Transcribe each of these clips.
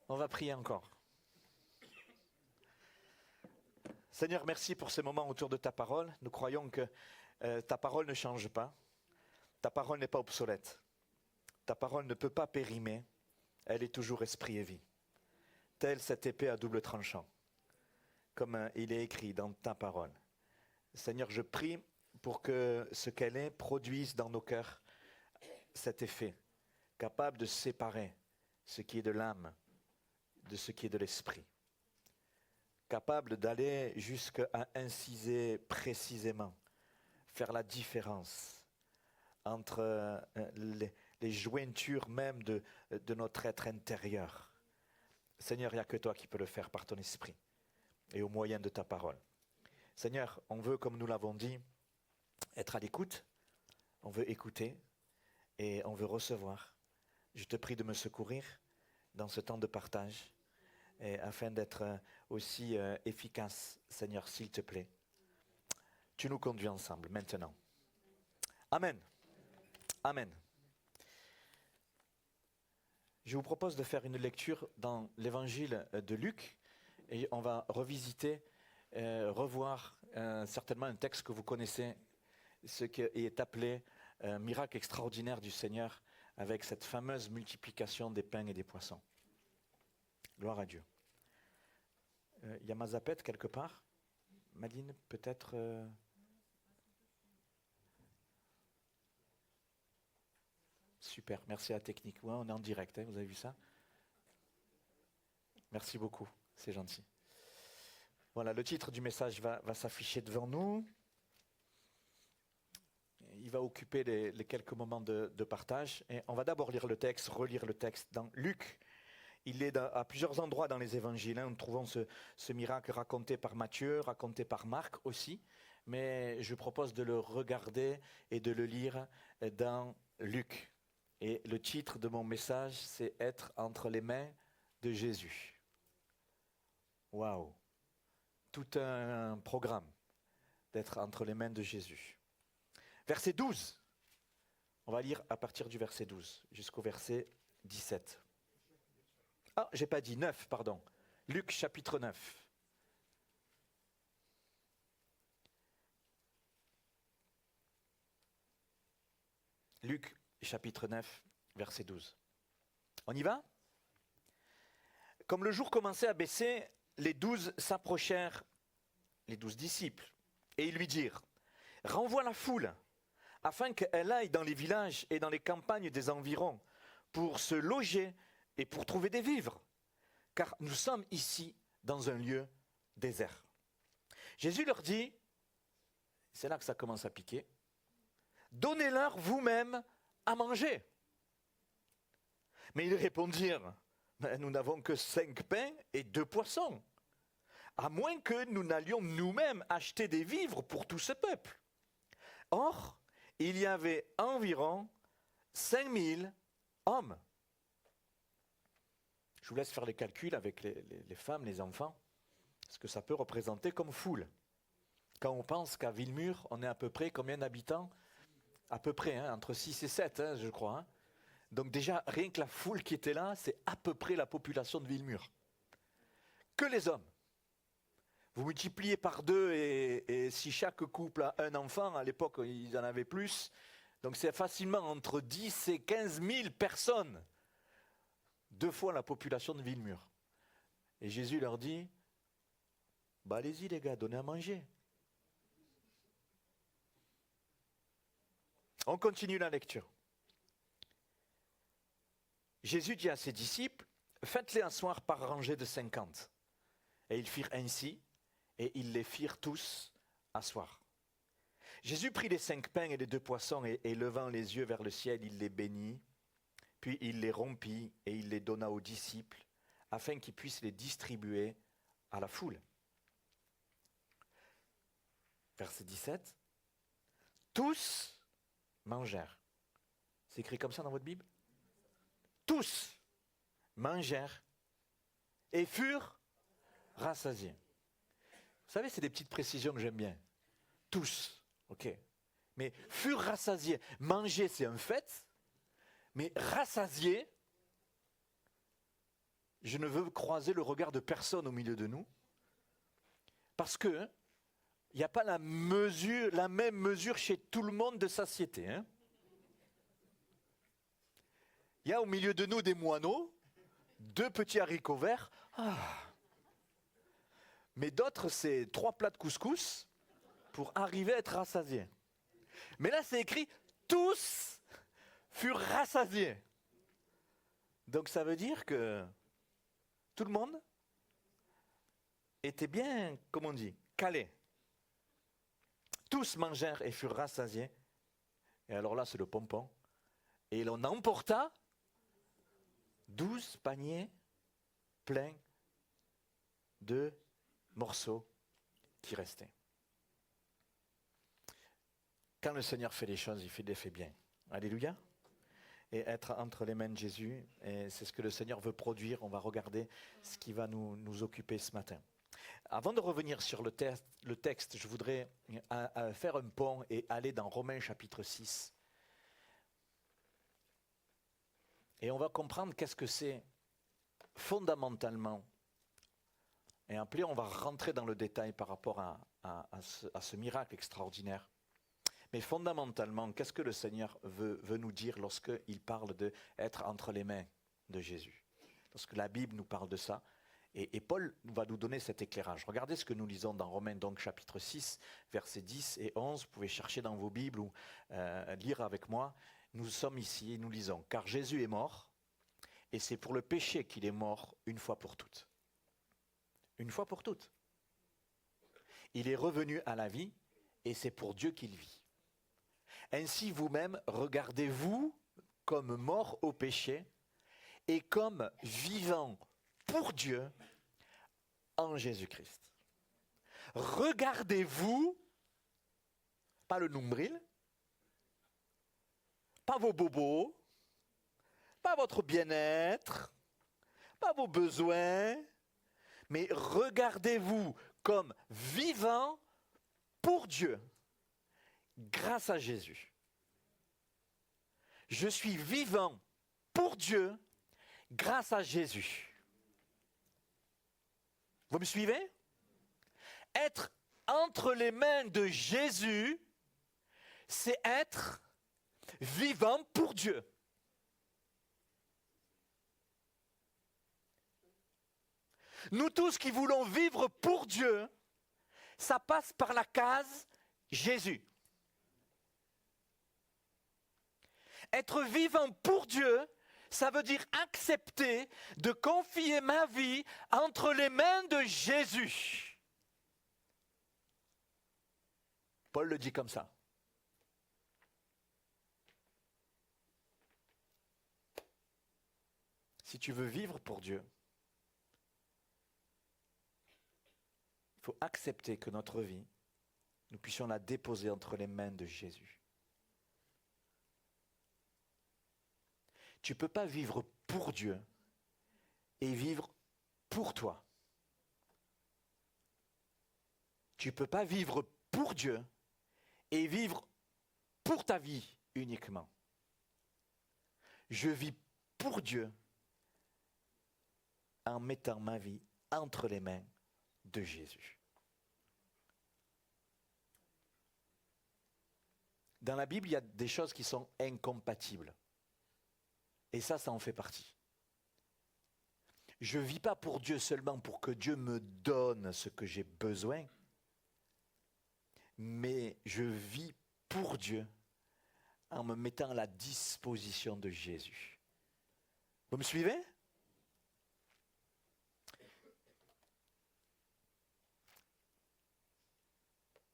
On va prier encore. Seigneur, merci pour ce moment autour de ta parole. Nous croyons que ta parole ne change pas. Ta parole n'est pas obsolète. Ta parole ne peut pas périmer. Elle est toujours esprit et vie. Telle cette épée à double tranchant, comme il est écrit dans ta parole. Seigneur, je prie pour que ce qu'elle est produise dans nos cœurs cet effet, capable de séparer ce qui est de l'âme de ce qui est de l'esprit, capable d'aller jusqu'à inciser précisément, faire la différence entre les jointures même de notre être intérieur. Seigneur, il n'y a que toi qui peux le faire par ton esprit et au moyen de ta parole. Seigneur, on veut, comme nous l'avons dit, être à l'écoute, on veut écouter et on veut recevoir. Je te prie de me secourir dans ce temps de partage, et afin d'être aussi efficace, Seigneur, s'il te plaît. Tu nous conduis ensemble maintenant. Amen. Amen. Je vous propose de faire une lecture dans l'évangile de Luc, et on va revisiter, revoir certainement un texte que vous connaissez, ce qui est appelé miracle extraordinaire du Seigneur, avec cette fameuse multiplication des pains et des poissons. Gloire à Dieu. Il y a ma zapette quelque part. Madine, peut-être... Super, merci à la technique. Ouais, on est en direct, hein, vous avez vu ça? Merci beaucoup, c'est gentil. Voilà, le titre du message va s'afficher devant nous. Il va occuper les quelques moments de partage. Et on va d'abord lire le texte, relire le texte dans Luc. Il est à plusieurs endroits dans les évangiles. Nous trouvons ce miracle raconté par Matthieu, raconté par Marc aussi. Mais je propose de le regarder et de le lire dans Luc. Et le titre de mon message, c'est « Être entre les mains de Jésus ». Waouh! Tout un programme d'être entre les mains de Jésus. Verset 12. On va lire à partir du verset 12 jusqu'au verset 17. Ah, j'ai pas dit 9, pardon. Luc chapitre 9. Luc chapitre 9, verset 12. On y va? Comme le jour commençait à baisser, les 12 s'approchèrent, les 12 disciples, et ils lui dirent, « Renvoie la foule, afin qu'elle aille dans les villages et dans les campagnes des environs, pour se loger et pour trouver des vivres. Car nous sommes ici dans un lieu désert. » Jésus leur dit, c'est là que ça commence à piquer, « Donnez-leur vous-même à manger. » Mais ils répondirent, « Nous n'avons que 5 pains et 2 poissons, à moins que nous n'allions nous-mêmes acheter des vivres pour tout ce peuple. » Or, il y avait environ 5000 hommes. Je vous laisse faire les calculs avec les femmes, les enfants, ce que ça peut représenter comme foule. Quand on pense qu'à Villemur, on est à peu près combien d'habitants? À peu près, hein, entre 6 et 7, hein, je crois. Hein. Donc déjà, rien que la foule qui était là, c'est à peu près la population de Villemur. Que les hommes. Vous multipliez par 2 et si chaque couple a un enfant, à l'époque ils en avaient plus, donc c'est facilement entre 10 et 15 000 personnes. 2 fois la population de Villemur. Et Jésus leur dit, bah allez-y les gars, donnez à manger. On continue la lecture. Jésus dit à ses disciples, faites-les asseoir par rangée de 50. Et ils firent ainsi, et ils les firent tous asseoir. Jésus prit les 5 pains et les 2 poissons, et levant les yeux vers le ciel, il les bénit. Puis il les rompit et il les donna aux disciples, afin qu'ils puissent les distribuer à la foule. Verset 17. Tous mangèrent. C'est écrit comme ça dans votre Bible? Tous mangèrent et furent rassasiés. Vous savez, c'est des petites précisions que j'aime bien. Tous, ok. Mais furent rassasiés. Manger, c'est un fait. Mais rassasié, je ne veux croiser le regard de personne au milieu de nous, parce que il n'y a pas la même mesure chez tout le monde de satiété. Hein. Il y a au milieu de nous des moineaux, 2 petits haricots verts, mais d'autres c'est 3 plats de couscous pour arriver à être rassasiés. Mais là c'est écrit « tous furent rassasiés ». Donc ça veut dire que tout le monde était bien, comme on dit, calé. Tous mangèrent et furent rassasiés. Et alors là, c'est le pompon. Et l'on emporta 12 paniers pleins de morceaux qui restaient. Quand le Seigneur fait les choses, il les fait bien. Alléluia. Et être entre les mains de Jésus, et c'est ce que le Seigneur veut produire. On va regarder ce qui va nous occuper ce matin. Avant de revenir sur le texte, je voudrais faire un pont et aller dans Romains chapitre 6. Et on va comprendre qu'est-ce que c'est fondamentalement. Et après, on va rentrer dans le détail par rapport à ce miracle extraordinaire. Mais fondamentalement, qu'est-ce que le Seigneur veut nous dire lorsqu'il parle d'être entre les mains de Jésus? Lorsque la Bible nous parle de ça, et Paul va nous donner cet éclairage. Regardez ce que nous lisons dans Romains, donc chapitre 6, versets 10 et 11. Vous pouvez chercher dans vos Bibles ou lire avec moi. Nous sommes ici et nous lisons. « Car Jésus est mort, et c'est pour le péché qu'il est mort une fois pour toutes. » Une fois pour toutes. Il est revenu à la vie, et c'est pour Dieu qu'il vit. Ainsi vous-même, regardez-vous comme mort au péché, et comme vivant pour Dieu en Jésus-Christ. Regardez-vous, pas le nombril, pas vos bobos, pas votre bien-être, pas vos besoins, mais regardez-vous comme vivant pour Dieu, grâce à Jésus. Je suis vivant pour Dieu, grâce à Jésus. Vous me suivez? Être entre les mains de Jésus, c'est être vivant pour Dieu. Nous tous qui voulons vivre pour Dieu, ça passe par la case Jésus. Être vivant pour Dieu, ça veut dire accepter de confier ma vie entre les mains de Jésus. Paul le dit comme ça. Si tu veux vivre pour Dieu, il faut accepter que notre vie, nous puissions la déposer entre les mains de Jésus. Tu ne peux pas vivre pour Dieu et vivre pour toi. Tu ne peux pas vivre pour Dieu et vivre pour ta vie uniquement. Je vis pour Dieu en mettant ma vie entre les mains de Jésus. Dans la Bible, il y a des choses qui sont incompatibles. Et ça en fait partie. Je ne vis pas pour Dieu seulement pour que Dieu me donne ce que j'ai besoin, mais je vis pour Dieu en me mettant à la disposition de Jésus. Vous me suivez?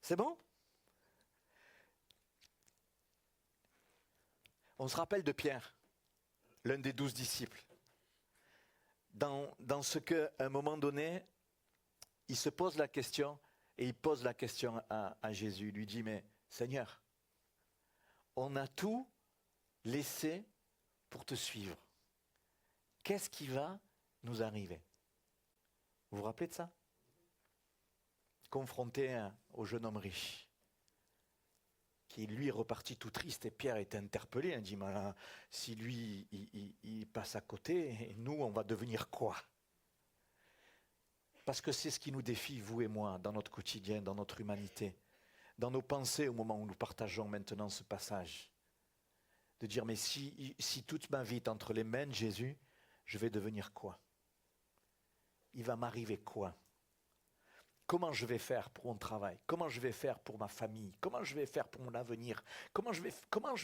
C'est bon? On se rappelle de Pierre, l'un des 12 disciples. Dans ce qu'à un moment donné, il se pose la question, et il pose la question à Jésus. Il lui dit, mais Seigneur, on a tout laissé pour te suivre. Qu'est-ce qui va nous arriver? Vous vous rappelez de ça? Confronté au jeune homme riche, qui lui est reparti tout triste, et Pierre est interpellé, il dit, si lui il passe à côté, nous on va devenir quoi? Parce que c'est ce qui nous défie, vous et moi, dans notre quotidien, dans notre humanité, dans nos pensées au moment où nous partageons maintenant ce passage. De dire, mais si toute ma vie est entre les mains de Jésus, je vais devenir quoi? Il va m'arriver quoi? Comment je vais faire pour mon travail? Comment je vais faire pour ma famille? Comment je vais faire pour mon avenir? Comment je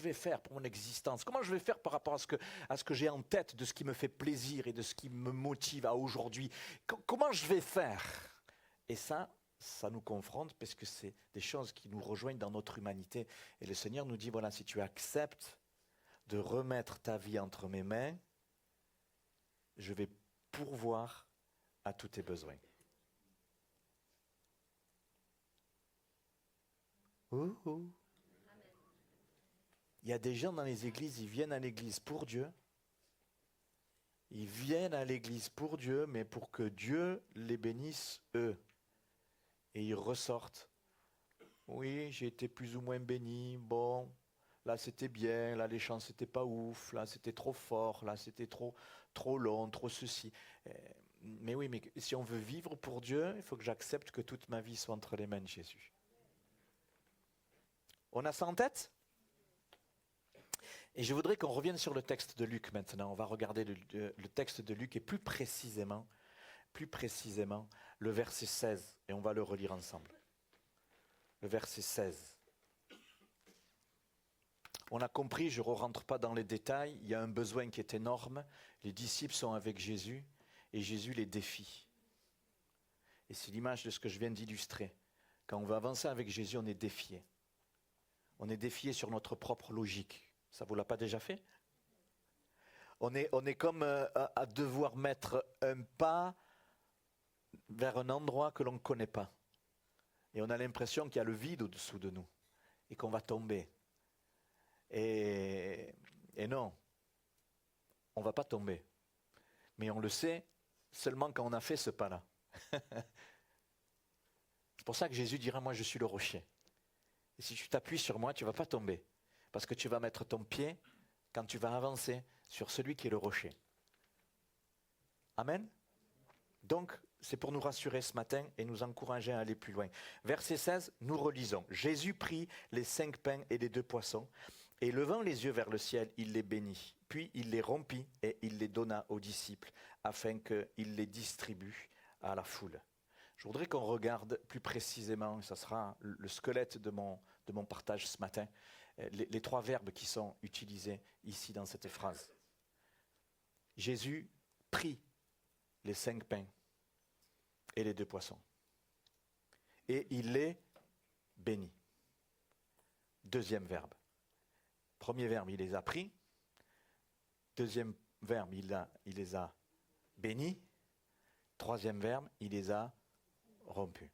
vais faire pour mon existence? Comment je vais faire par rapport à ce que j'ai en tête, de ce qui me fait plaisir et de ce qui me motive à aujourd'hui? Comment je vais faire? Et ça nous confronte parce que c'est des choses qui nous rejoignent dans notre humanité. Et le Seigneur nous dit, voilà, si tu acceptes de remettre ta vie entre mes mains, je vais pourvoir à tous tes besoins. Il y a des gens dans les églises, ils viennent à l'église pour Dieu. Ils viennent à l'église pour Dieu, mais pour que Dieu les bénisse eux. Et ils ressortent. Oui, j'ai été plus ou moins béni. Bon, là c'était bien, là les chants c'était pas ouf, là c'était trop fort, là c'était trop long, trop ceci. Mais oui, mais si on veut vivre pour Dieu, il faut que j'accepte que toute ma vie soit entre les mains de Jésus. On a ça en tête? Et je voudrais qu'on revienne sur le texte de Luc maintenant. On va regarder le texte de Luc et plus précisément le verset 16. Et on va le relire ensemble. Le verset 16. On a compris, je ne rentre pas dans les détails, il y a un besoin qui est énorme. Les disciples sont avec Jésus et Jésus les défie. Et c'est l'image de ce que je viens d'illustrer. Quand on veut avancer avec Jésus, on est défié. On est défié sur notre propre logique. Ça ne vous l'a pas déjà fait? On est comme à devoir mettre un pas vers un endroit que l'on ne connaît pas. Et on a l'impression qu'il y a le vide au-dessous de nous et qu'on va tomber. Et non, on ne va pas tomber. Mais on le sait seulement quand on a fait ce pas-là. C'est pour ça que Jésus dira, moi je suis le rocher. Et si tu t'appuies sur moi, tu ne vas pas tomber. Parce que tu vas mettre ton pied, quand tu vas avancer, sur celui qui est le rocher. Amen. Donc, c'est pour nous rassurer ce matin et nous encourager à aller plus loin. Verset 16, nous relisons. Jésus prit les 5 pains et les 2 poissons, et levant les yeux vers le ciel, il les bénit. Puis il les rompit et il les donna aux disciples, afin qu'ils les distribuent à la foule. Je voudrais qu'on regarde plus précisément, ça sera le squelette de mon partage ce matin, les 3 verbes qui sont utilisés ici dans cette phrase. Jésus prit les 5 pains et les 2 poissons. Et il les bénit. Deuxième verbe. Premier verbe, il les a pris. Deuxième verbe, il les a bénis. Troisième verbe, il les a rompus.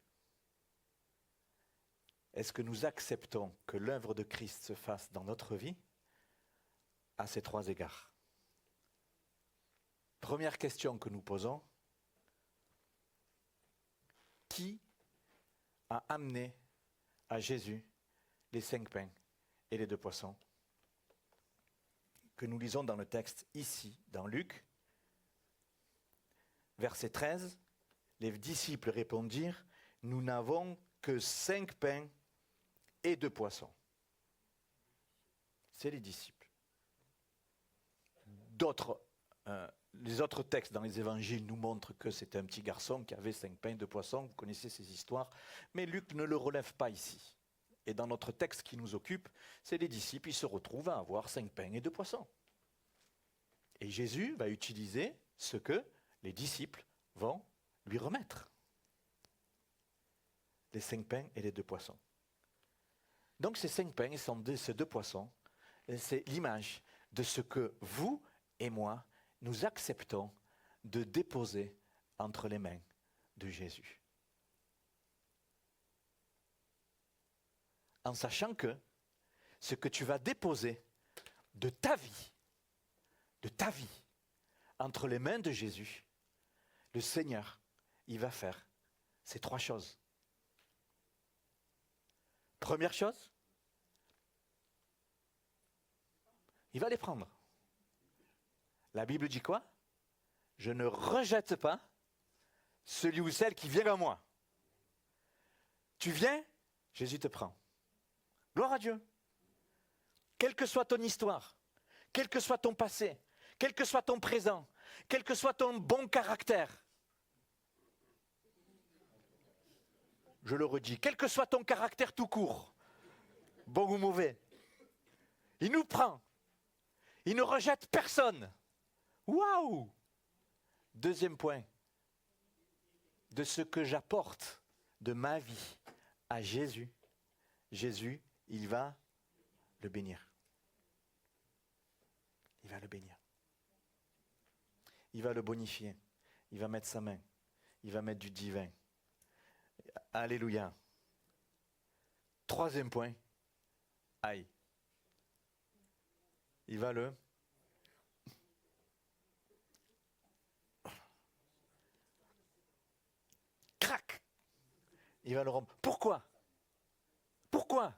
Est-ce que nous acceptons que l'œuvre de Christ se fasse dans notre vie à ces 3 égards? Première question que nous posons. Qui a amené à Jésus les 5 pains et les 2 poissons que nous lisons dans le texte ici, dans Luc, verset 13, les disciples répondirent, nous n'avons que 5 pains et 2 poissons. C'est les disciples. Les autres textes dans les évangiles nous montrent que c'était un petit garçon qui avait 5 pains, 2 poissons. Vous connaissez ces histoires. Mais Luc ne le relève pas ici. Et dans notre texte qui nous occupe, c'est les disciples, ils se retrouvent à avoir 5 pains et 2 poissons. Et Jésus va utiliser ce que les disciples vont lui remettre. Les 5 pains et les 2 poissons. Donc ces 5 pains et ces 2 poissons, c'est l'image de ce que vous et moi, nous acceptons de déposer entre les mains de Jésus. En sachant que ce que tu vas déposer de ta vie, entre les mains de Jésus, le Seigneur, il va faire ces 3 choses. Première chose, il va les prendre. La Bible dit quoi? Je ne rejette pas celui ou celle qui vient à moi. Tu viens, Jésus te prend. Gloire à Dieu. Quelle que soit ton histoire, quel que soit ton passé, quel que soit ton présent, quel que soit ton bon caractère, je le redis, quel que soit ton caractère tout court, bon ou mauvais, il nous prend. Il ne rejette personne. Waouh! Deuxième point, de ce que j'apporte de ma vie à Jésus, Jésus, il va le bénir. Il va le bénir. Il va le bonifier. Il va mettre sa main. Il va mettre du divin. Alléluia. Troisième point, aïe. Il va le... Crac. Il va le rompre. Pourquoi? Pourquoi?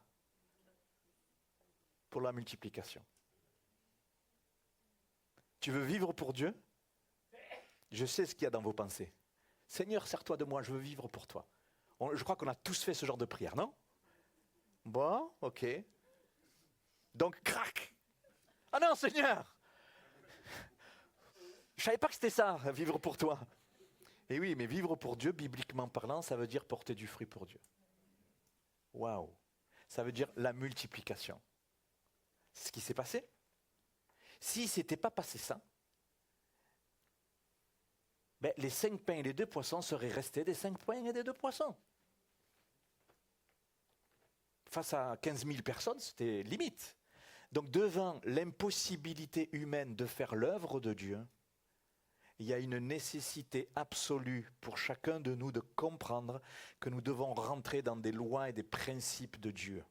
Pour la multiplication. Tu veux vivre pour Dieu? Je sais ce qu'il y a dans vos pensées. Seigneur, sers-toi de moi, je veux vivre pour toi. Je crois qu'on a tous fait ce genre de prière, non? Bon, ok. Donc, crac. Ah non, Seigneur! Je ne savais pas que c'était ça, vivre pour toi. Et oui, mais vivre pour Dieu, bibliquement parlant, ça veut dire porter du fruit pour Dieu. Waouh! Ça veut dire la multiplication. C'est ce qui s'est passé. S'il ne s'était pas passé ça, ben, les 5 pains et les 2 poissons seraient restés des 5 pains et des 2 poissons. Face à 15 000 personnes, c'était limite. Donc devant l'impossibilité humaine de faire l'œuvre de Dieu, il y a une nécessité absolue pour chacun de nous de comprendre que nous devons rentrer dans des lois et des principes de Dieu.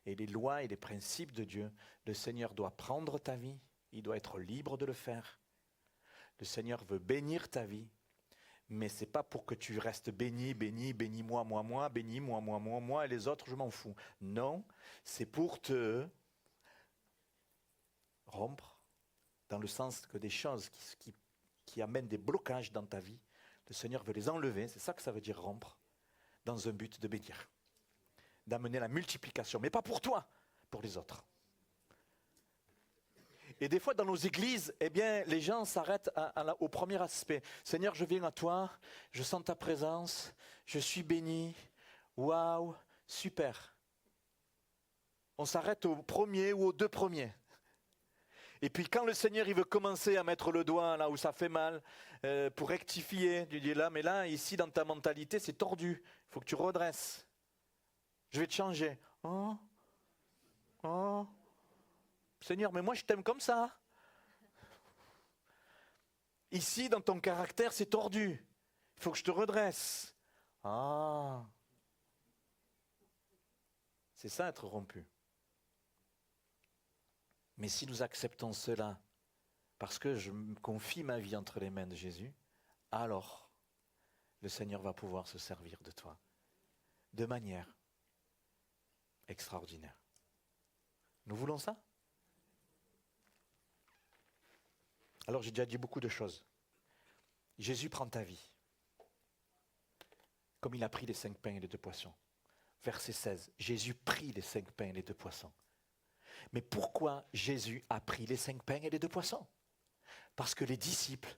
Et les lois et les principes de Dieu, le Seigneur doit prendre ta vie, il doit être libre de le faire. Le Seigneur veut bénir ta vie, mais ce n'est pas pour que tu restes béni, béni, bénis-moi, moi, bénis-moi, moi, et les autres, je m'en fous. Non, c'est pour te rompre, dans le sens que des choses qui amènent des blocages dans ta vie, le Seigneur veut les enlever, c'est ça que ça veut dire rompre, dans un but de bénir, d'amener la multiplication, mais pas pour toi, pour les autres. Et des fois, dans nos églises, eh bien, les gens s'arrêtent au premier aspect. Seigneur, je viens à toi, je sens ta présence, je suis béni, waouh, super. On s'arrête au premier ou aux 2 premiers. Et puis quand le Seigneur il veut commencer à mettre le doigt là où ça fait mal, pour rectifier, il dit là, mais là, ici, dans ta mentalité, c'est tordu, il faut que tu redresses. Je vais te changer. Oh, oh. Seigneur, mais moi je t'aime comme ça. Ici, dans ton caractère, c'est tordu. Il faut que je te redresse. Ah. C'est ça être rompu. Mais si nous acceptons cela, parce que je me confie ma vie entre les mains de Jésus, alors le Seigneur va pouvoir se servir de toi de manière extraordinaire. Nous voulons ça? Alors j'ai déjà dit beaucoup de choses. Jésus prend ta vie, comme il a pris les 5 pains et les 2 poissons. Verset 16, Jésus prit les 5 pains et les 2 poissons. Mais pourquoi Jésus a pris les 5 pains et les 2 poissons? Parce que les disciples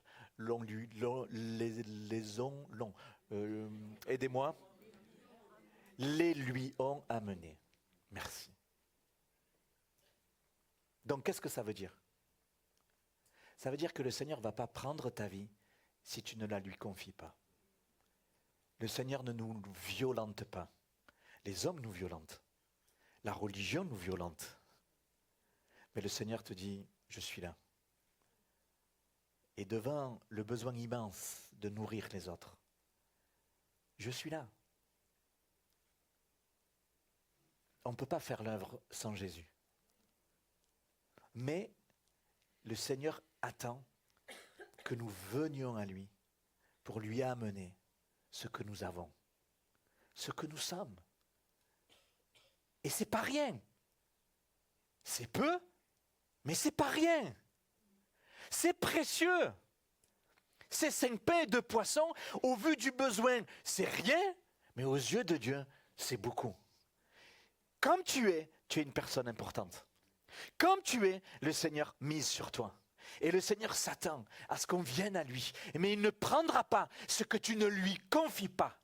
aidez-moi, les lui ont amenés. Merci. Donc qu'est-ce que ça veut dire? Ça veut dire que le Seigneur ne va pas prendre ta vie si tu ne la lui confies pas. Le Seigneur ne nous violente pas. Les hommes nous violentent. La religion nous violente. Mais le Seigneur te dit, je suis là. Et devant le besoin immense de nourrir les autres, je suis là. On ne peut pas faire l'œuvre sans Jésus. Mais le Seigneur attend que nous venions à lui pour lui amener ce que nous avons, ce que nous sommes. Et c'est pas rien. C'est peu, mais c'est pas rien. C'est précieux. Ces 5 pains et 2 poissons, au vu du besoin, c'est rien, mais aux yeux de Dieu, c'est beaucoup. Comme tu es une personne importante. Comme tu es, le Seigneur mise sur toi. Et le Seigneur s'attend à ce qu'on vienne à lui. Mais il ne prendra pas ce que tu ne lui confies pas.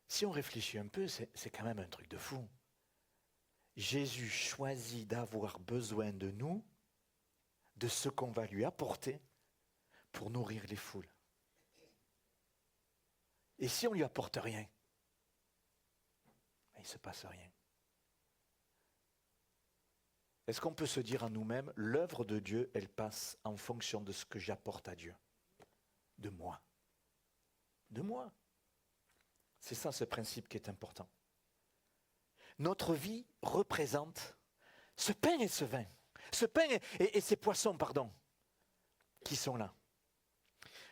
Si on réfléchit un peu, c'est quand même un truc de fou. Jésus choisit d'avoir besoin de nous, de ce qu'on va lui apporter pour nourrir les foules. Et si on ne lui apporte rien, il ne se passe rien. Est-ce qu'on peut se dire à nous-mêmes, l'œuvre de Dieu, elle passe en fonction de ce que j'apporte à Dieu? De moi. De moi. C'est ça ce principe qui est important. Notre vie représente ce pain et ce vin. Ce pain et ces poissons, pardon, qui sont là.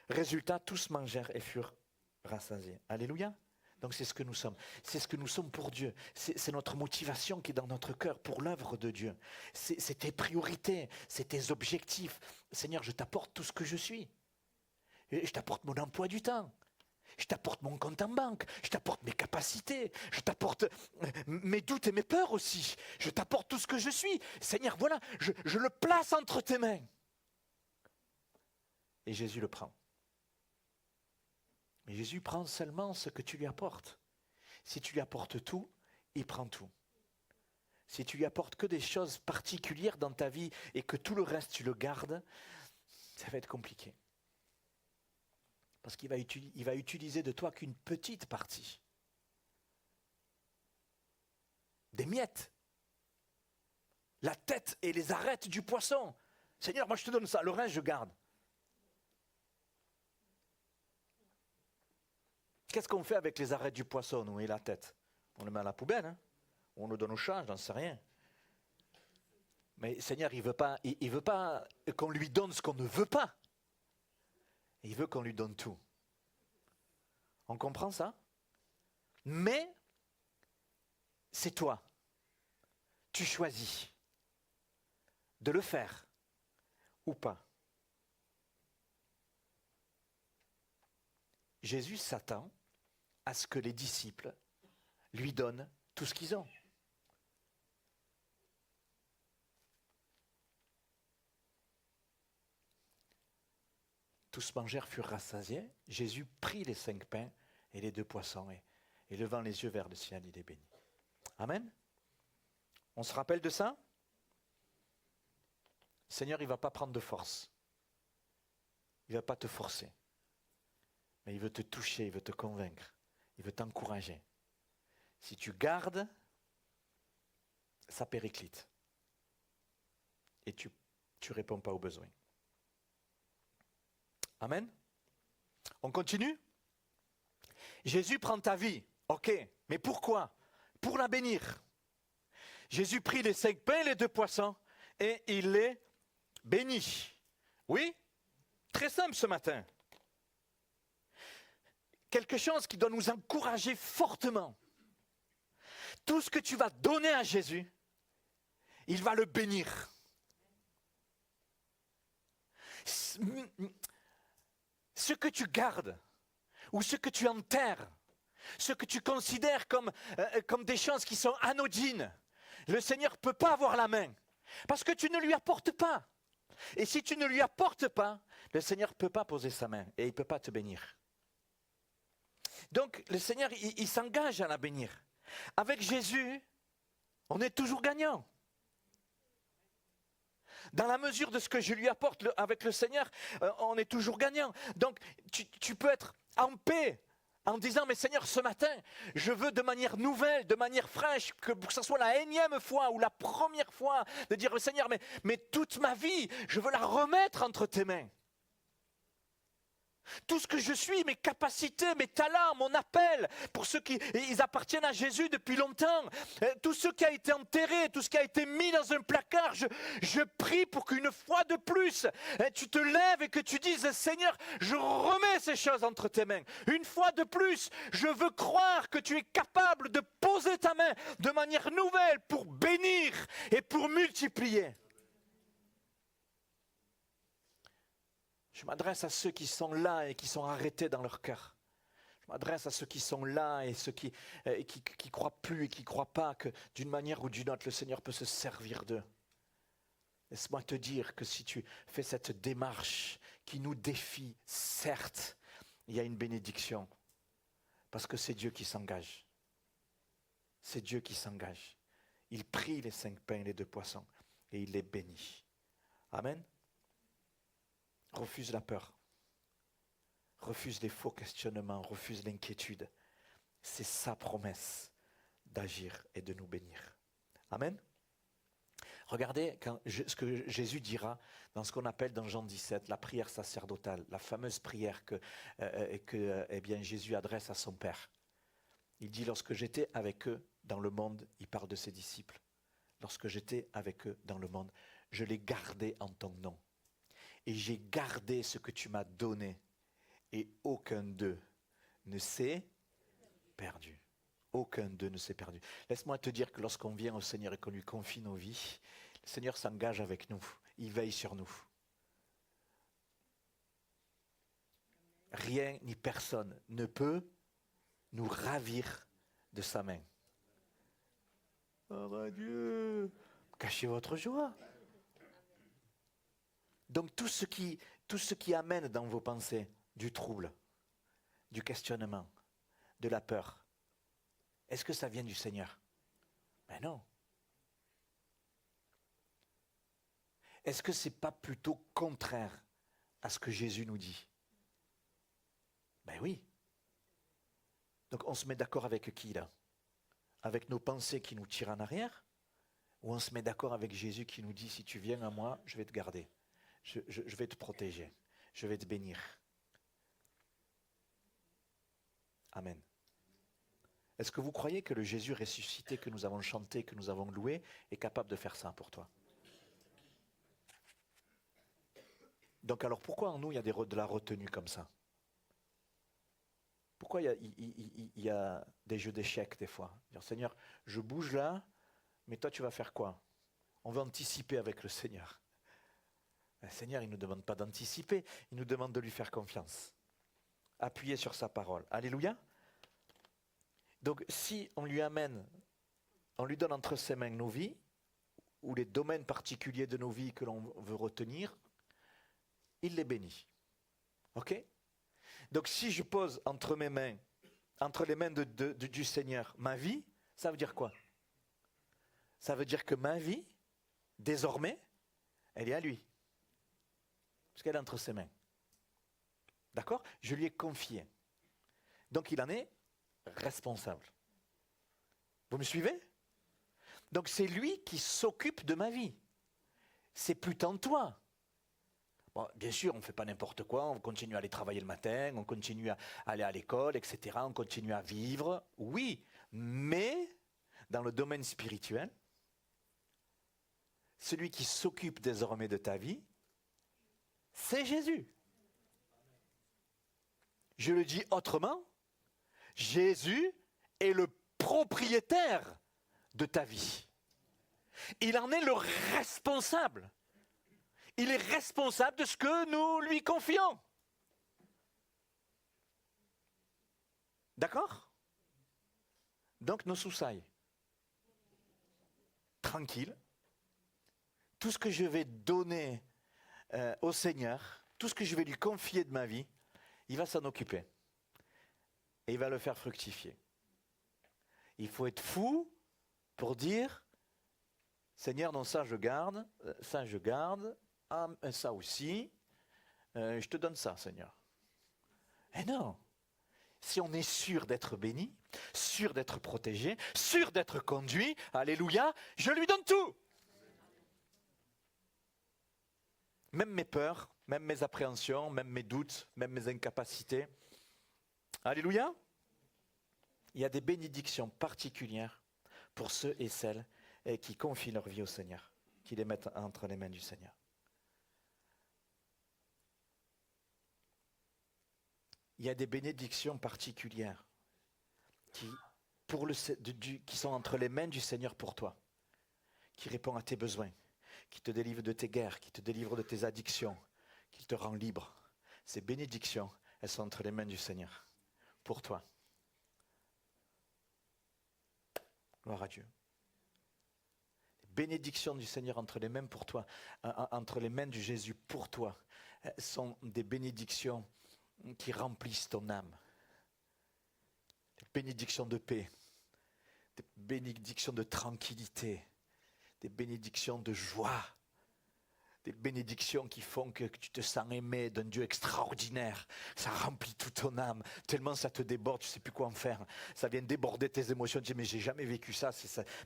Résultat, tous mangèrent et furent rassasiés. Alléluia. Donc c'est ce que nous sommes. C'est ce que nous sommes pour Dieu. C'est notre motivation qui est dans notre cœur pour l'œuvre de Dieu. C'est tes priorités, c'est tes objectifs. Seigneur, je t'apporte tout ce que je suis. Et je t'apporte mon emploi du temps. Je t'apporte mon compte en banque. Je t'apporte mes capacités. Je t'apporte mes doutes et mes peurs aussi. Je t'apporte tout ce que je suis. Seigneur, voilà, je le place entre tes mains. Et Jésus le prend. Mais Jésus prend seulement ce que tu lui apportes. Si tu lui apportes tout, il prend tout. Si tu lui apportes que des choses particulières dans ta vie et que tout le reste tu le gardes, ça va être compliqué. Parce qu'il va utiliser de toi qu'une petite partie. Des miettes. La tête et les arêtes du poisson. Seigneur, moi je te donne ça, le reste je garde. Qu'est-ce qu'on fait avec les arêtes du poisson, nous, et la tête? On le met à la poubelle, hein? On le donne au chat, j'en sais rien. Mais Seigneur, il veut pas qu'on lui donne ce qu'on ne veut pas. Il veut qu'on lui donne tout. On comprend ça? Mais, c'est toi. Tu choisis de le faire ou pas. Jésus s'attend à ce que les disciples lui donnent tout ce qu'ils ont. Tous mangèrent, furent rassasiés. Jésus prit les 5 pains et les 2 poissons et levant les yeux vers le ciel, il les bénit. Amen. On se rappelle de ça? Seigneur, il ne va pas prendre de force. Il ne va pas te forcer. Mais il veut te toucher, il veut te convaincre, il veut t'encourager. Si tu gardes, ça périclite. Et tu ne réponds pas aux besoins. Amen. On continue? Jésus prend ta vie. Ok, mais pourquoi? Pour la bénir. Jésus prit les 5 pains et les 2 poissons et il les bénit. Oui? Très simple ce matin. Quelque chose qui doit nous encourager fortement. Tout ce que tu vas donner à Jésus, il va le bénir. Ce que tu gardes, ou ce que tu enterres, ce que tu considères comme des choses qui sont anodines, le Seigneur ne peut pas avoir la main, parce que tu ne lui apportes pas. Et si tu ne lui apportes pas, le Seigneur ne peut pas poser sa main, et il ne peut pas te bénir. Donc le Seigneur, il s'engage à la bénir. Avec Jésus, on est toujours gagnant. Dans la mesure de ce que je lui apporte avec le Seigneur, on est toujours gagnant. Donc tu peux être en paix en disant, mais Seigneur, ce matin, je veux de manière nouvelle, de manière fraîche, que ce soit la énième fois ou la première fois, de dire, Seigneur, mais toute ma vie, je veux la remettre entre tes mains. Tout ce que je suis, mes capacités, mes talents, mon appel, pour ceux qui ils appartiennent à Jésus depuis longtemps, tout ce qui a été enterré, tout ce qui a été mis dans un placard, je prie pour qu'une fois de plus, tu te lèves et que tu dises, Seigneur, je remets ces choses entre tes mains. Une fois de plus, je veux croire que tu es capable de poser ta main de manière nouvelle pour bénir et pour multiplier. Je m'adresse à ceux qui sont là et qui sont arrêtés dans leur cœur. Je m'adresse à ceux qui sont là et ceux qui croient plus et qui ne croient pas que d'une manière ou d'une autre, le Seigneur peut se servir d'eux. Laisse-moi te dire que si tu fais cette démarche qui nous défie, certes, il y a une bénédiction. Parce que c'est Dieu qui s'engage. C'est Dieu qui s'engage. Il prie les 5 pains et les 2 poissons et il les bénit. Amen. Refuse la peur, refuse les faux questionnements, refuse l'inquiétude. C'est sa promesse d'agir et de nous bénir. Amen. Regardez ce que Jésus dira dans ce qu'on appelle dans Jean 17, la prière sacerdotale, la fameuse prière que Jésus adresse à son Père. Il dit, lorsque j'étais avec eux dans le monde, il parle de ses disciples. Lorsque j'étais avec eux dans le monde, je les gardais en ton nom. Et j'ai gardé ce que tu m'as donné. Et aucun d'eux ne s'est perdu. Aucun d'eux ne s'est perdu. Laisse-moi te dire que lorsqu'on vient au Seigneur et qu'on lui confie nos vies, le Seigneur s'engage avec nous. Il veille sur nous. Rien ni personne ne peut nous ravir de sa main. Oh Dieu, cachez votre joie. Donc tout ce qui amène dans vos pensées du trouble, du questionnement, de la peur, est-ce que ça vient du Seigneur? Ben non. Est-ce que ce n'est pas plutôt contraire à ce que Jésus nous dit? Ben oui. Donc on se met d'accord avec qui là? Avec nos pensées qui nous tirent en arrière? Ou on se met d'accord avec Jésus qui nous dit, si tu viens à moi, je vais te garder? Je vais te protéger, je vais te bénir. Amen. Est-ce que vous croyez que le Jésus ressuscité que nous avons chanté, que nous avons loué, est capable de faire ça pour toi? Donc alors pourquoi en nous il y a de la retenue comme ça? Pourquoi il y a des jeux d'échecs des fois? Dire, Seigneur, je bouge là, mais toi tu vas faire quoi? On veut anticiper avec le Seigneur. Le Seigneur, il ne nous demande pas d'anticiper, il nous demande de lui faire confiance. Appuyer sur sa parole. Alléluia. Donc si on lui donne entre ses mains nos vies, ou les domaines particuliers de nos vies que l'on veut retenir, il les bénit. Ok? Donc si je pose entre les mains du Seigneur ma vie, ça veut dire quoi? Ça veut dire que ma vie, désormais, elle est à lui. Parce qu'elle est entre ses mains. D'accord? Je lui ai confié. Donc il en est responsable. Vous me suivez? Donc c'est lui qui s'occupe de ma vie. C'est plus tant toi. Bon, bien sûr, on ne fait pas n'importe quoi, on continue à aller travailler le matin, on continue à aller à l'école, etc. On continue à vivre, oui, mais dans le domaine spirituel, celui qui s'occupe désormais de ta vie, c'est Jésus. Je le dis autrement, Jésus est le propriétaire de ta vie. Il en est le responsable. Il est responsable de ce que nous lui confions. D'accord? Donc nos soussailles. Tranquille. Tout ce que je vais donner au Seigneur, tout ce que je vais lui confier de ma vie, il va s'en occuper. Et il va le faire fructifier. Il faut être fou pour dire, Seigneur, non, ça je garde, ça aussi, je te donne ça, Seigneur. Eh non. Si on est sûr d'être béni, sûr d'être protégé, sûr d'être conduit, alléluia, je lui donne tout. Même mes peurs, même mes appréhensions, même mes doutes, même mes incapacités. Alléluia. Il y a des bénédictions particulières pour ceux et celles qui confient leur vie au Seigneur, qui les mettent entre les mains du Seigneur. Il y a des bénédictions particulières qui sont entre les mains du Seigneur pour toi, qui répondent à tes besoins, qui te délivrent de tes guerres, qui te délivrent de tes addictions, qui te rend libre. Ces bénédictions, elles sont entre les mains du Seigneur pour toi. Gloire à Dieu. Les bénédictions du Seigneur entre les mains pour toi, entre les mains de Jésus pour toi, sont des bénédictions qui remplissent ton âme. Des bénédictions de paix, des bénédictions de tranquillité, des bénédictions de joie, des bénédictions qui font que tu te sens aimé d'un Dieu extraordinaire. Ça remplit toute ton âme, tellement ça te déborde, tu ne sais plus quoi en faire. Ça vient déborder tes émotions, tu dis mais j'ai jamais vécu ça,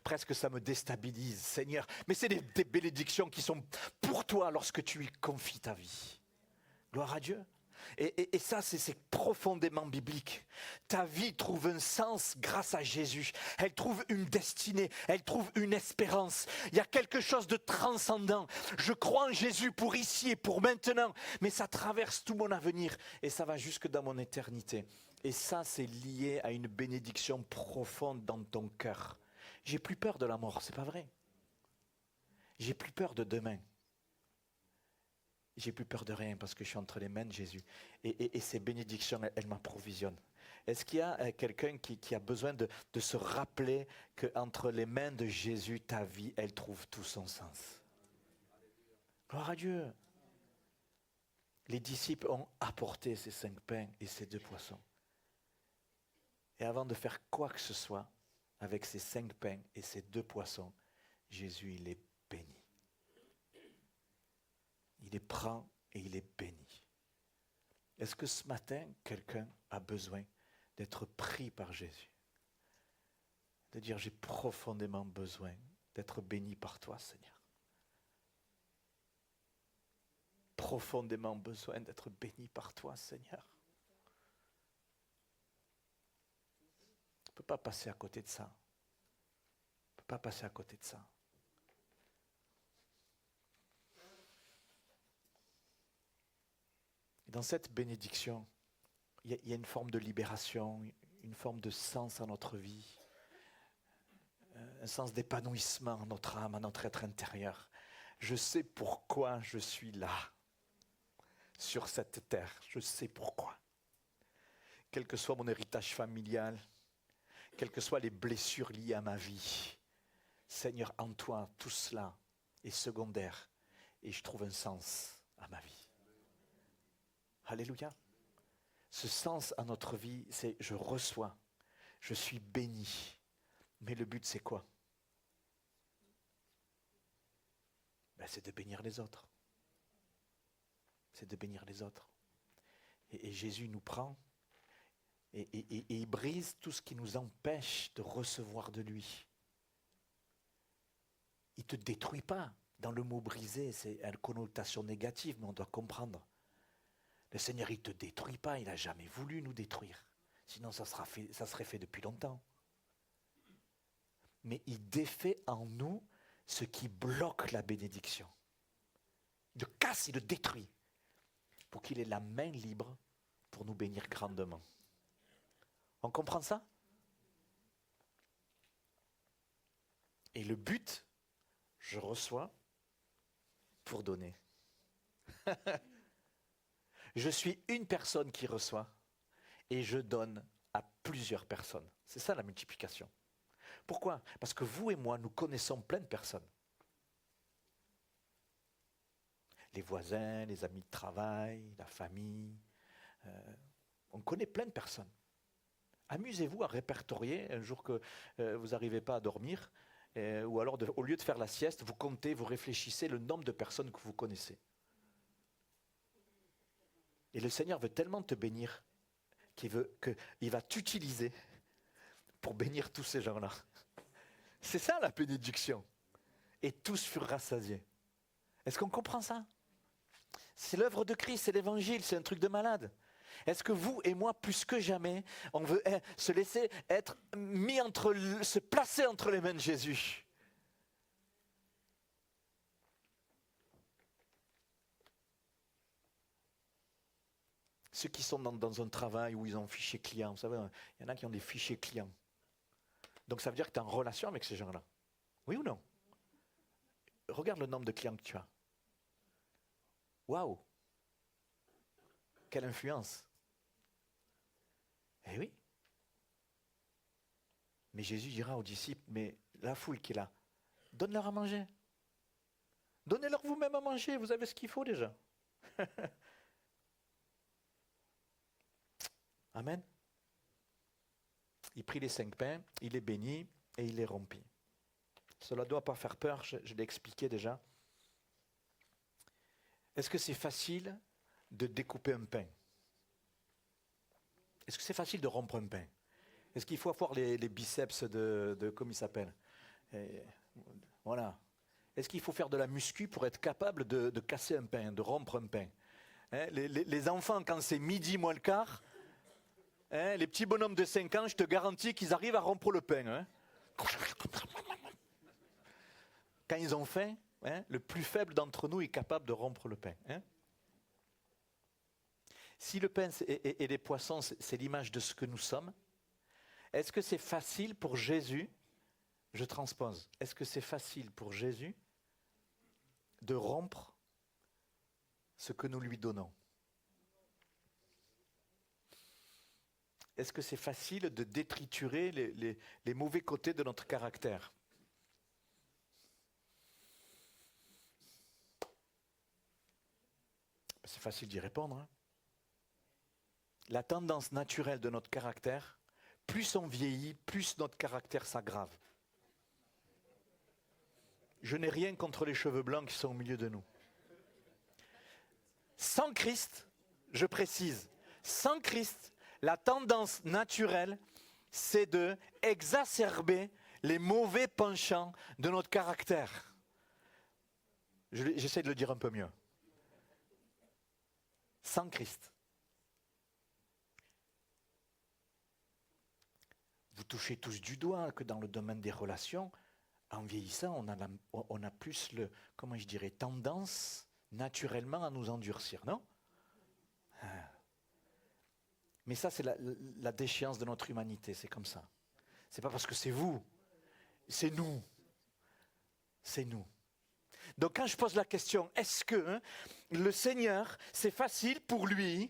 presque ça me déstabilise, Seigneur. Mais c'est des bénédictions qui sont pour toi lorsque tu lui confies ta vie. Gloire à Dieu. Et ça, c'est profondément biblique. Ta vie trouve un sens grâce à Jésus. Elle trouve une destinée, elle trouve une espérance. Il y a quelque chose de transcendant. Je crois en Jésus pour ici et pour maintenant, mais ça traverse tout mon avenir et ça va jusque dans mon éternité. Et ça, c'est lié à une bénédiction profonde dans ton cœur. J'ai plus peur de la mort, c'est pas vrai. J'ai plus peur de demain. J'ai plus peur de rien parce que je suis entre les mains de Jésus. Et ces bénédictions, elles m'approvisionnent. Est-ce qu'il y a quelqu'un qui a besoin de se rappeler qu'entre les mains de Jésus, ta vie, elle trouve tout son sens? Gloire à Dieu. Les disciples ont apporté ces 5 pains et ces 2 poissons. Et avant de faire quoi que ce soit, avec ces 5 pains et ces 2 poissons, Jésus, il les bénit. Il les prend et il les bénit. Est-ce que ce matin, quelqu'un a besoin d'être pris par Jésus? De dire, j'ai profondément besoin d'être béni par toi, Seigneur. Profondément besoin d'être béni par toi, Seigneur. On ne peut pas passer à côté de ça. On ne peut pas passer à côté de ça. Dans cette bénédiction, il y a une forme de libération, une forme de sens à notre vie, un sens d'épanouissement à notre âme, à notre être intérieur. Je sais pourquoi je suis là, sur cette terre. Je sais pourquoi. Quel que soit mon héritage familial, quelles que soient les blessures liées à ma vie, Seigneur, en toi, tout cela est secondaire et je trouve un sens à ma vie. Alléluia. Ce sens à notre vie, c'est je reçois, je suis béni. Mais le but, c'est quoi? C'est de bénir les autres. C'est de bénir les autres. Et Jésus nous prend et il brise tout ce qui nous empêche de recevoir de lui. Il ne te détruit pas. Dans le mot briser, c'est une connotation négative, mais on doit comprendre. Le Seigneur, il ne te détruit pas, il n'a jamais voulu nous détruire. Sinon, ça serait fait depuis longtemps. Mais il défait en nous ce qui bloque la bénédiction. Il le casse, il le détruit. Pour qu'il ait la main libre pour nous bénir grandement. On comprend ça? Et le but, je reçois pour donner. Je suis une personne qui reçoit et je donne à plusieurs personnes. C'est ça la multiplication. Pourquoi? Parce que vous et moi, nous connaissons plein de personnes. Les voisins, les amis de travail, la famille. On connaît plein de personnes. Amusez-vous à répertorier un jour que vous n'arrivez pas à dormir, ou alors au lieu de faire la sieste, vous comptez, vous réfléchissez le nombre de personnes que vous connaissez. Et le Seigneur veut tellement te bénir qu'il va t'utiliser pour bénir tous ces gens-là. C'est ça la bénédiction. Et tous furent rassasiés. Est-ce qu'on comprend ça? C'est l'œuvre de Christ, c'est l'évangile, c'est un truc de malade. Est-ce que vous et moi, plus que jamais, on veut se laisser être se placer entre les mains de Jésus? Ceux qui sont dans un travail où ils ont un fichier client, vous savez, il y en a qui ont des fichiers clients. Donc ça veut dire que tu es en relation avec ces gens-là. Oui ou non? Regarde le nombre de clients que tu as. Waouh! Quelle influence! Eh oui! Mais Jésus dira aux disciples, mais la foule qui est là, donne-leur à manger. Donnez-leur vous-même à manger, vous avez ce qu'il faut déjà. Amen. Il prit les 5 pains, il les bénit et il les rompit. Cela ne doit pas faire peur, je l'ai expliqué déjà. Est-ce que c'est facile de découper un pain? Est-ce que c'est facile de rompre un pain? Est-ce qu'il faut avoir les biceps de comment il s'appelle? Voilà. Est-ce qu'il faut faire de la muscu pour être capable de casser un pain, de rompre un pain? Les enfants, quand c'est midi moins le quart, les petits bonhommes de 5 ans, je te garantis qu'ils arrivent à rompre le pain. Quand ils ont faim, le plus faible d'entre nous est capable de rompre le pain. Si le pain et les poissons, c'est l'image de ce que nous sommes, est-ce que c'est facile pour Jésus, je transpose, est-ce que c'est facile pour Jésus de rompre ce que nous lui donnons? Est-ce que c'est facile de détriturer les mauvais côtés de notre caractère? C'est facile d'y répondre. La tendance naturelle de notre caractère, plus on vieillit, plus notre caractère s'aggrave. Je n'ai rien contre les cheveux blancs qui sont au milieu de nous. Sans Christ, je précise, sans Christ, la tendance naturelle, c'est de exacerber les mauvais penchants de notre caractère. J'essaie de le dire un peu mieux. Sans Christ. Vous touchez tous du doigt que dans le domaine des relations, en vieillissant, on a plus tendance naturellement à nous endurcir, non? Mais ça, c'est la déchéance de notre humanité, c'est comme ça. C'est pas parce que c'est vous, c'est nous. C'est nous. Donc quand je pose la question, est-ce que le Seigneur, c'est facile pour lui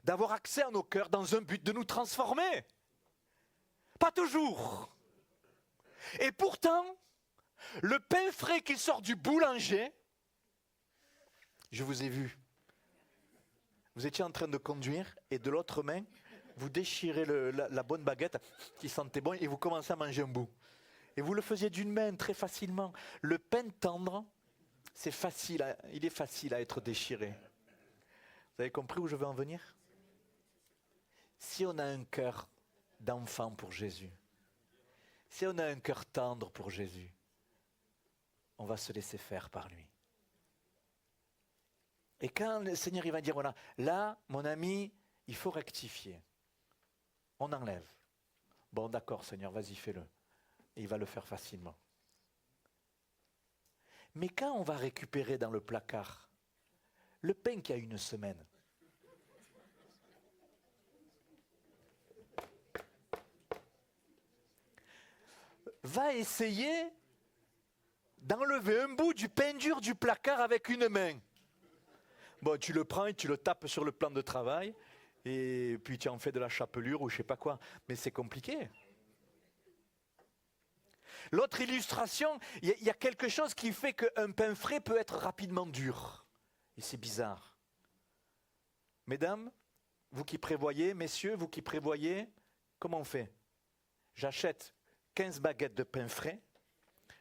d'avoir accès à nos cœurs dans un but de nous transformer? Pas toujours. Et pourtant, le pain frais qui sort du boulanger, je vous ai vu. Vous étiez en train de conduire et de l'autre main, vous déchirez la bonne baguette qui sentait bon et vous commencez à manger un bout. Et vous le faisiez d'une main très facilement. Le pain tendre, c'est facile, il est facile à être déchiré. Vous avez compris où je veux en venir? Si on a un cœur d'enfant pour Jésus, si on a un cœur tendre pour Jésus, on va se laisser faire par lui. Et quand le Seigneur il va dire, voilà, là, mon ami, il faut rectifier. On enlève. Bon, d'accord, Seigneur, vas-y, fais-le. Et il va le faire facilement. Mais quand on va récupérer dans le placard le pain qui a une semaine, va essayer d'enlever un bout du pain dur du placard avec une main. Bon, tu le prends et tu le tapes sur le plan de travail, et puis tu en fais de la chapelure ou je ne sais pas quoi. Mais c'est compliqué. L'autre illustration, il y a quelque chose qui fait qu'un pain frais peut être rapidement dur. Et c'est bizarre. Mesdames, vous qui prévoyez, messieurs, vous qui prévoyez, comment on fait? J'achète 15 baguettes de pain frais,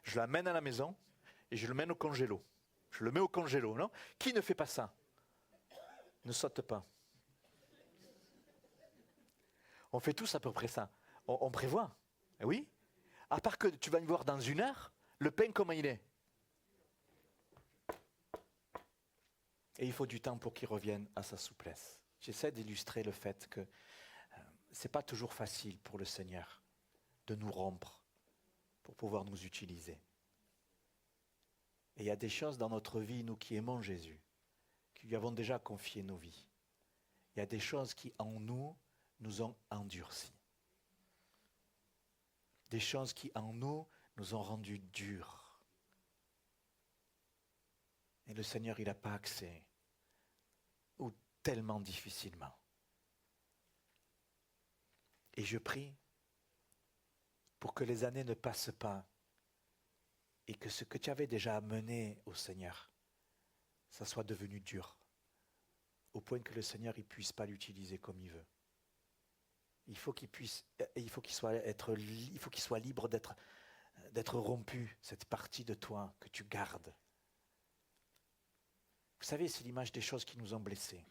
je l'amène à la maison et je le mets au congélo. Je le mets au congélo, non? Qui ne fait pas ça? Ne saute pas. On fait tous à peu près ça. On prévoit. Oui. À part que tu vas me voir dans 1 heure, le pain, comment il est? Et il faut du temps pour qu'il revienne à sa souplesse. J'essaie d'illustrer le fait que ce n'est pas toujours facile pour le Seigneur de nous rompre pour pouvoir nous utiliser. Et il y a des choses dans notre vie, nous qui aimons Jésus, qui lui avons déjà confié nos vies. Il y a des choses qui en nous ont endurcis. Des choses qui en nous ont rendus durs. Et le Seigneur, il n'a pas accès, ou tellement difficilement. Et je prie pour que les années ne passent pas et que ce que tu avais déjà amené au Seigneur, ça soit devenu dur, au point que le Seigneur ne puisse pas l'utiliser comme il veut. Il faut qu'il soit libre d'être rompu, cette partie de toi que tu gardes. Vous savez, c'est l'image des choses qui nous ont blessés.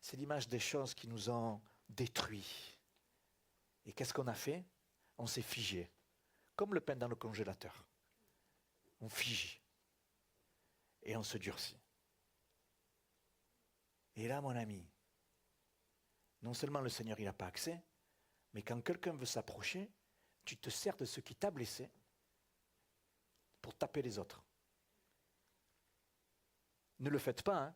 C'est l'image des choses qui nous ont détruits. Et qu'est-ce qu'on a fait? On s'est figé. Comme le pain dans le congélateur. On fige. Et on se durcit. Et là, mon ami, non seulement le Seigneur il n'a pas accès, mais quand quelqu'un veut s'approcher, tu te sers de ce qui t'a blessé pour taper les autres. Ne le faites pas, hein.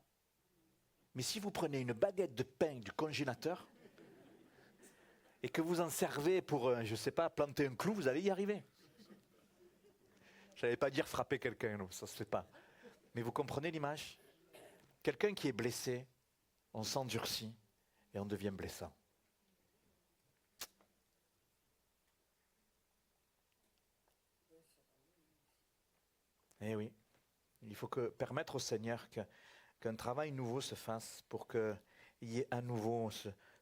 Mais si vous prenez une baguette de pain du congélateur et que vous en servez pour, je ne sais pas, planter un clou, vous allez y arriver. Je n'allais pas dire frapper quelqu'un, non, ça ne se fait pas. Mais vous comprenez l'image? Quelqu'un qui est blessé, on s'endurcit et on devient blessant. Eh oui, il faut permettre au Seigneur qu'un travail nouveau se fasse pour qu'il y ait à nouveau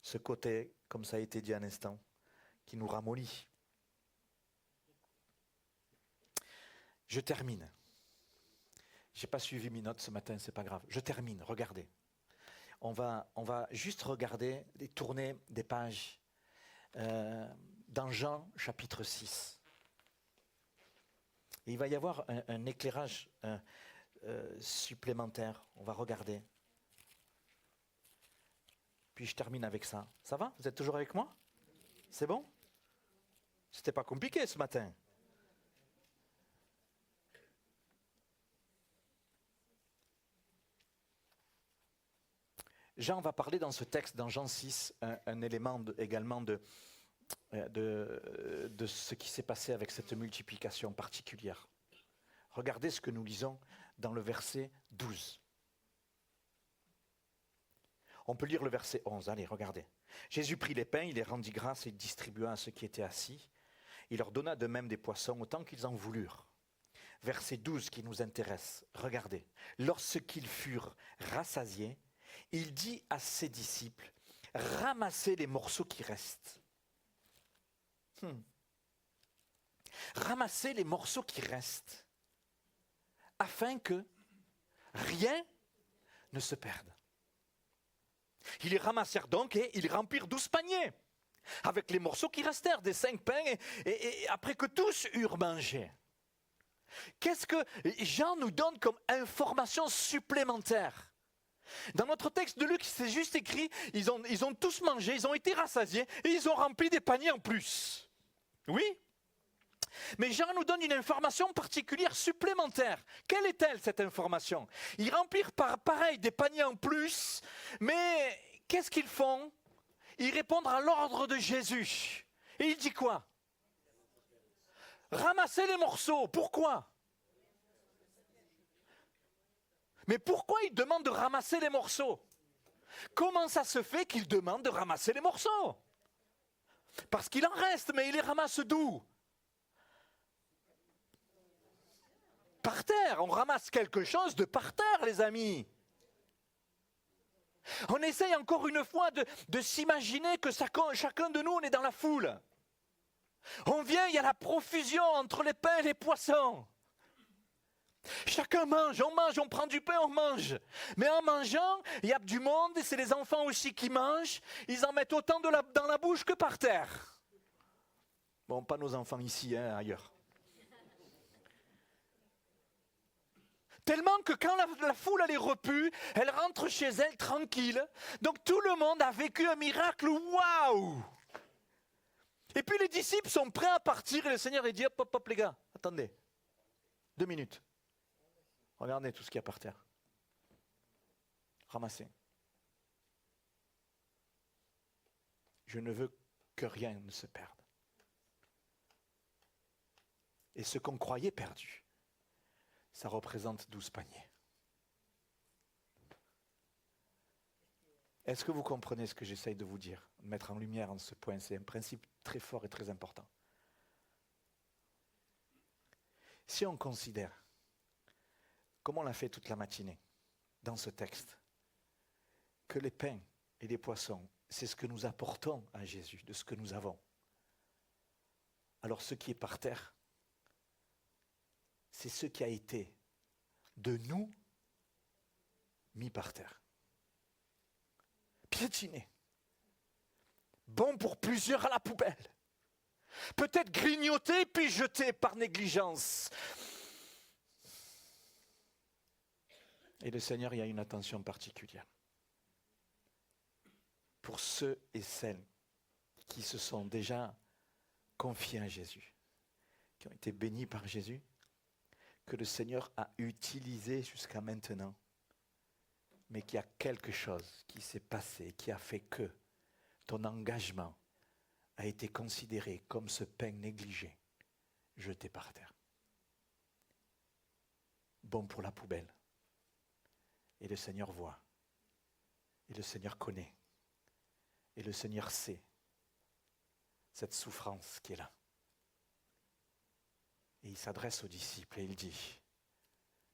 ce côté, comme ça a été dit un instant, qui nous ramollit. Je termine. Je n'ai pas suivi mes notes ce matin, c'est pas grave. Je termine, regardez. On va juste regarder, tourner des pages dans Jean chapitre 6. Et il va y avoir un éclairage supplémentaire. On va regarder. Puis je termine avec ça. Ça va? Vous êtes toujours avec moi? C'est bon? C'était pas compliqué ce matin. Jean va parler dans ce texte, dans Jean 6, un élément également de ce qui s'est passé avec cette multiplication particulière. Regardez ce que nous lisons dans le verset 12. On peut lire le verset 11, allez, regardez. Jésus prit les pains, il les rendit grâce et distribua à ceux qui étaient assis. Il leur donna de même des poissons autant qu'ils en voulurent. Verset 12 qui nous intéresse, regardez. Lorsqu'ils furent rassasiés, il dit à ses disciples, ramassez les morceaux qui restent. Ramassez les morceaux qui restent, afin que rien ne se perde. Ils les ramassèrent donc et ils remplirent 12 paniers, avec les morceaux qui restèrent, des 5 pains, et après que tous eurent mangé. Qu'est-ce que Jean nous donne comme information supplémentaire? Dans notre texte de Luc, c'est juste écrit, ils ont tous mangé, ils ont été rassasiés et ils ont rempli des paniers en plus. Oui? Mais Jean nous donne une information particulière supplémentaire. Quelle est-elle cette information? Ils remplirent pareil des paniers en plus, mais qu'est-ce qu'ils font? Ils répondent à l'ordre de Jésus. Et il dit quoi? Ramassez les morceaux. Pourquoi? Mais pourquoi il demande de ramasser les morceaux? Comment ça se fait qu'il demande de ramasser les morceaux? Parce qu'il en reste, mais il les ramasse d'où? Par terre. On ramasse quelque chose de par terre, les amis. On essaye encore une fois de s'imaginer que chacun de nous, on est dans la foule. On vient, il y a la profusion entre les pains et les poissons. Chacun mange, on prend du pain, on mange. Mais en mangeant, il y a du monde, et c'est les enfants aussi qui mangent. Ils en mettent autant dans la bouche que par terre. Bon, pas nos enfants ici, hein, ailleurs. Tellement que quand la foule elle est repue, elle rentre chez elle tranquille. Donc tout le monde a vécu un miracle. Waouh! Et puis les disciples sont prêts à partir et le Seigneur dit hop, hop, hop les gars, attendez, 2 minutes. Regardez tout ce qu'il y a par terre. Ramassez. Je ne veux que rien ne se perde. Et ce qu'on croyait perdu, ça représente 12 paniers. Est-ce que vous comprenez ce que j'essaye de vous dire, de mettre en lumière en ce point? C'est un principe très fort et très important. Si on considère, comme on l'a fait toute la matinée, dans ce texte, que les pains et les poissons, c'est ce que nous apportons à Jésus, de ce que nous avons. Alors ce qui est par terre, c'est ce qui a été de nous mis par terre. Piétiné. Bon pour plusieurs à la poubelle. Peut-être grignoté puis jeté par négligence. Et le Seigneur, il y a une attention particulière. Pour ceux et celles qui se sont déjà confiés à Jésus, qui ont été bénis par Jésus, que le Seigneur a utilisé jusqu'à maintenant, mais qu'il y a quelque chose qui s'est passé, qui a fait que ton engagement a été considéré comme ce pain négligé, jeté par terre. Bon pour la poubelle. Et le Seigneur voit. Et le Seigneur connaît. Et le Seigneur sait cette souffrance qui est là. Et il s'adresse aux disciples et il dit,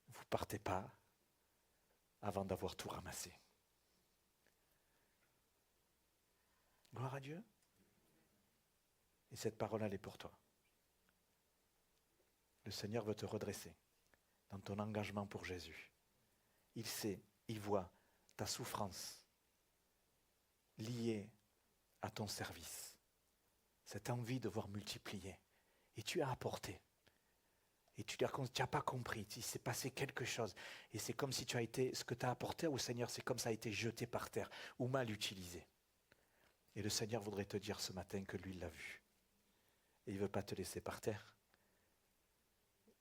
vous ne partez pas avant d'avoir tout ramassé. Gloire à Dieu. Et cette parole, elle est pour toi. Le Seigneur veut te redresser dans ton engagement pour Jésus. Il sait, il voit ta souffrance liée à ton service. Cette envie de voir multiplier. Et tu as apporté. Et tu n'as pas compris, il s'est passé quelque chose. Et c'est comme si tu as été, ce que tu as apporté au Seigneur, c'est comme ça a été jeté par terre ou mal utilisé. Et le Seigneur voudrait te dire ce matin que lui, il l'a vu. Et il ne veut pas te laisser par terre.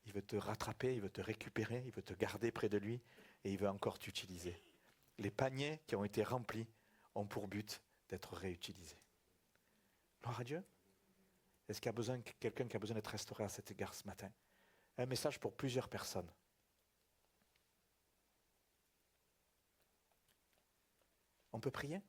Il veut te rattraper, il veut te récupérer, il veut te garder près de lui et il veut encore t'utiliser. Les paniers qui ont été remplis ont pour but d'être réutilisés. Gloire à Dieu. Est-ce qu'il y a besoin, quelqu'un qui a besoin d'être restauré à cet égard ce matin? Un message pour plusieurs personnes. On peut prier ?